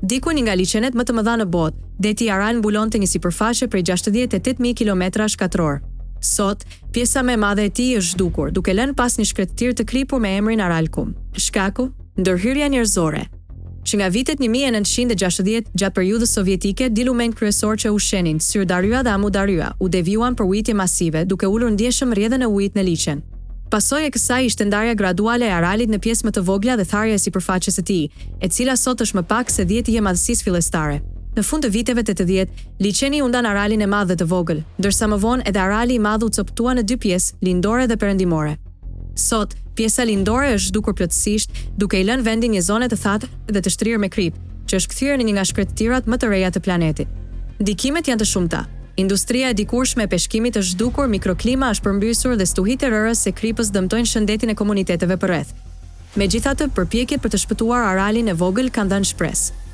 Diku nga liçenet më të mëdha në botë, deti Aral mbulonte një sipërfaqe prej 68.000 km². Sot, pjesa më e madhe e tij është zhdukur, duke lënë pas një shkretëtir të kripur me emrin Aralkum. Shkaku, ndërhyrja njerëzore. Që nga vitet 1960 gjatë periudhës sovjetike, dy lumenj kryesor që ushenin, Syr-Darya dhe Amu-Darya, u devijuan për ujitje masive, duke ulur ndjeshëm rrjedhën e ujit në liçen. Pasojë e kësaj ishte ndarja graduale e Aralit në pjesë më të vogla dhe tharja e sipërfaqes së tij, e cila sot është më pak se 10 i madhësisë fillestare. Në fund të viteve 80, liçeni u ndan Aralin e madh dhe të vogël, ndërsa më vonë edhe Arali i madh u coptua në dy pjesë, lindore dhe perëndimore. Sot, pjesa lindore është zhdukur plotësisht, duke i lënë vendin një zone të thatë dhe të shtrirë me krip, që është kthyer në një nga shkretëtirat më të reja të planetit. Ndikimet janë të shumta. Industria e dikurshme e peshkimit është zhdukur, mikroklima është përmbysur dhe stuhitë e rërës së kripës dëmtojnë shëndetin e komuniteteve përreth. Megjithatë, përpjekjet për të shpëtuar Aralin e vogël kanë dhënë shpresë.